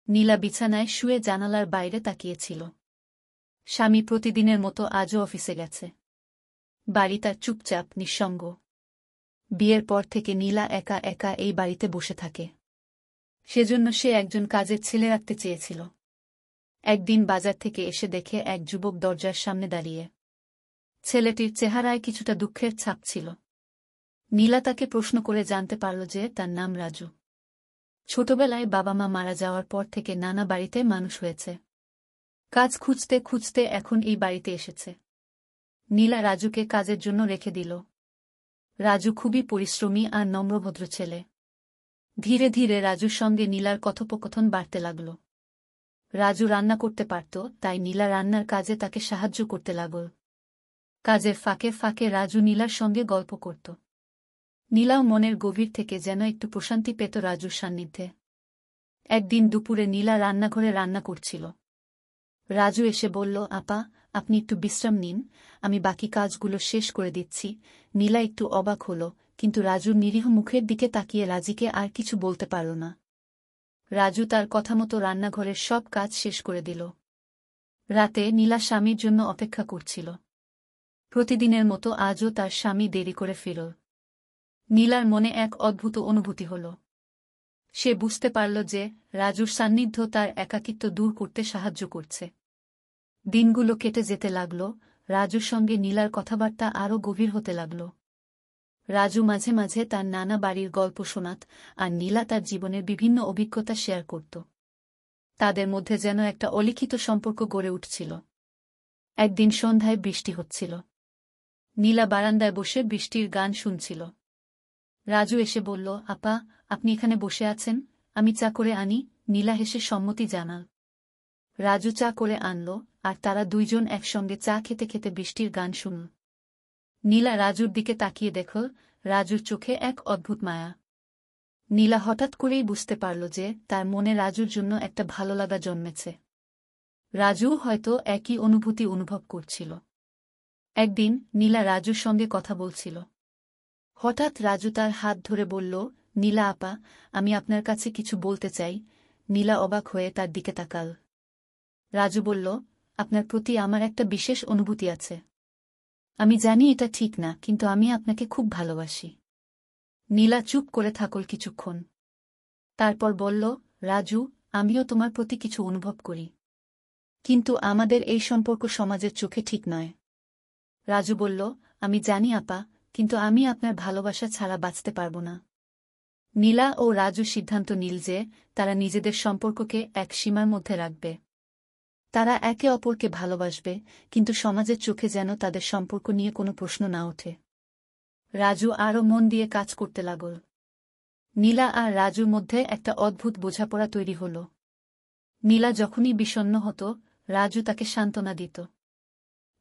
নীলা বিছানায় শুয়ে জানালার বাইরে তাকিয়েছিল। স্বামী প্রতিদিনের মতো আজও অফিসে গেছে। বাড়ি তার চুপচাপ, নিঃসঙ্গ। বিয়ের পর থেকে নীলা একা একা এই বাড়িতে বসে থাকে। সেজন্য সে একজন কাজের ছেলে রাখতে চেয়েছিল। একদিন বাজার থেকে এসে দেখে এক যুবক দরজার সামনে দাঁড়িয়ে। ছেলেটির চেহারায় কিছুটা দুঃখের ছাপ ছিল। নীলা তাকে প্রশ্ন করে জানতে পারল যে তার নাম রাজু। ছোটবেলায় বাবা মা মারা যাওয়ার পর থেকে নানা বাড়িতে মানুষ হয়েছে। কাজ খুঁজতে খুঁজতে এখন এই বাড়িতে এসেছে। নীলা রাজুকে কাজের জন্য রেখে দিল। রাজু খুবই পরিশ্রমী আর নম্রভদ্র ছেলে। ধীরে ধীরে রাজুর সঙ্গে নীলার কথোপকথন বাড়তে লাগল। রাজু রান্না করতে পারত, তাই নীলা রান্নার কাজে তাকে সাহায্য করতে লাগল। কাজের ফাঁকে ফাঁকে রাজু নীলার সঙ্গে গল্প করত। নীলাও মনের গভীর থেকে যেন একটু প্রশান্তি পেত রাজুর সান্নিধ্যে। একদিন দুপুরে নীলা রান্নাঘরে রান্না করছিল। রাজু এসে বলল, আপা, আপনি একটু বিশ্রাম নিন, আমি বাকি কাজগুলো শেষ করে দিচ্ছি। নীলা একটু অবাক হল, কিন্তু রাজুর নিরীহ মুখের দিকে তাকিয়ে রাজিকে আর কিছু বলতে পারল না। রাজু তার কথামতো রান্নাঘরের সব কাজ শেষ করে দিল। রাতে নীলা স্বামীর জন্য অপেক্ষা করছিল। প্রতিদিনের মতো আজও তার স্বামী দেরি করে ফিরল। নীলার মনে এক অদ্ভুত অনুভূতি হল। সে বুঝতে পারল যে রাজুর সান্নিধ্য তার একাকিত্ব দূর করতে সাহায্য করছে। দিনগুলো কেটে যেতে লাগল। রাজুর সঙ্গে নীলার কথাবার্তা আরও গভীর হতে লাগল। রাজু মাঝে মাঝে তার নানা বাড়ির গল্প শোনাত, আর নীলা তার জীবনের বিভিন্ন অভিজ্ঞতা শেয়ার করত। তাদের মধ্যে যেন একটা অলিখিত সম্পর্ক গড়ে উঠছিল। একদিন সন্ধ্যায় বৃষ্টি হচ্ছিল। নীলা বারান্দায় বসে বৃষ্টির গান শুনছিল। রাজু এসে বলল, আপা, আপনি এখানে বসে আছেন, আমি চা করে আনি। নীলা হেসে সম্মতি জানাল। রাজু চা করে আনল, আর তারা দুইজন একসঙ্গে চা খেতে খেতে বৃষ্টির গান শুনল। নীলা রাজুর দিকে তাকিয়ে দেখল, রাজুর চোখে এক অদ্ভুত মায়া। নীলা হঠাৎ করেই বুঝতে পারল যে তার মনে রাজুর জন্য একটা ভালো লাগা জন্মেছে। রাজু হয়তো একই অনুভূতি অনুভব করছিল। একদিন নীলা রাজুর সঙ্গে কথা বলছিল। হঠাৎ রাজু তার হাত ধরে বলল, নীলা আপা, আমি আপনার কাছে কিছু বলতে চাই। নীলা অবাক হয়ে তার দিকে তাকাল। রাজু বলল, আপনার প্রতি আমার একটা বিশেষ অনুভূতি আছে। আমি জানি এটা ঠিক না, কিন্তু আমি আপনাকে খুব ভালোবাসি। নীলা চুপ করে থাকল কিছুক্ষণ। তারপর বলল, রাজু, আমিও তোমার প্রতি কিছু অনুভব করি। কিন্তু আমাদের এই সম্পর্ক সমাজের চোখে ঠিক নয়। রাজু বলল, আমি জানি আপা, কিন্তু আমি আপনার ভালোবাসা ছাড়া বাঁচতে পারব না। নীলা ও রাজু সিদ্ধান্ত নিল যে তারা নিজেদের সম্পর্ককে এক সীমার মধ্যে রাখবে। তারা একে অপরকে ভালোবাসবে, কিন্তু সমাজের চোখে যেন তাদের সম্পর্ক নিয়ে কোনো প্রশ্ন না ওঠে। রাজু আরও মন দিয়ে কাজ করতে লাগল। নীলা আর রাজুর মধ্যে একটা অদ্ভুত বোঝাপড়া তৈরি হল। নীলা যখনই বিষণ্ণ হতো, রাজু তাকে সান্ত্বনা দিত।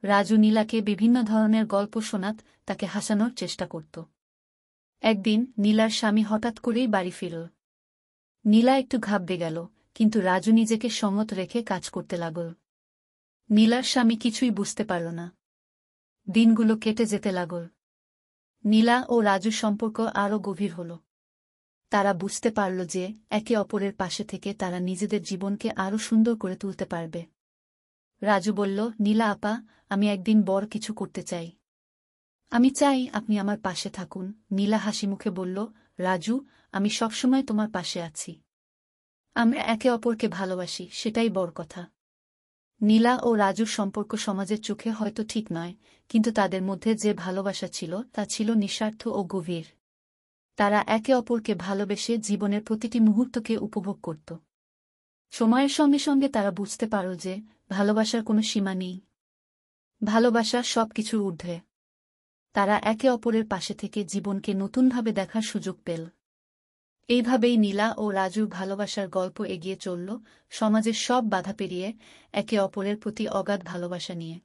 রাজু নীলাকে বিভিন্ন ধরনের গল্প শোনাত, তাকে হাসানোর চেষ্টা করত। একদিন নীলার স্বামী হঠাৎ করেই বাড়ি ফিরল। নীলা একটু ঘাবড়ে গেল, কিন্তু রাজু নিজেকে সংযত রেখে কাজ করতে লাগল। নীলার স্বামী কিছুই বুঝতে পারল না। দিনগুলো কেটে যেতে লাগল। নীলা ও রাজুর সম্পর্ক আরও গভীর হল। তারা বুঝতে পারল যে একে অপরের পাশে থেকে তারা নিজেদের জীবনকে আরও সুন্দর করে তুলতে পারবে। রাজু বলল, নীলা আপা, আমি একদিন বড় কিছু করতে চাই। আমি চাই আপনি আমার পাশে থাকুন। নীলা হাসিমুখে বলল, রাজু, আমি সবসময় তোমার পাশে আছি। আমরা একে অপরকে ভালোবাসি, সেটাই বড় কথা। নীলা ও রাজুর সম্পর্ক সমাজের চোখে হয়তো ঠিক নয়, কিন্তু তাদের মধ্যে যে ভালোবাসা ছিল তা ছিল নিঃস্বার্থ ও গভীর। তারা একে অপরকে ভালোবেসে জীবনের প্রতিটি মুহূর্তকে উপভোগ করত। সময়ের সঙ্গে সঙ্গে তারা বুঝতে পারল যে ভালোবাসার কোনো সীমা নেই। ভালোবাসা সবকিছুর ঊর্ধ্বে। তারা একে অপরের পাশে থেকে জীবনকে নতুনভাবে দেখার সুযোগ পেল। এইভাবেই নীলা ও রাজুর ভালোবাসার গল্প এগিয়ে চলল, সমাজের সব বাধা পেরিয়ে, একে অপরের প্রতি অগাধ ভালোবাসা নিয়ে।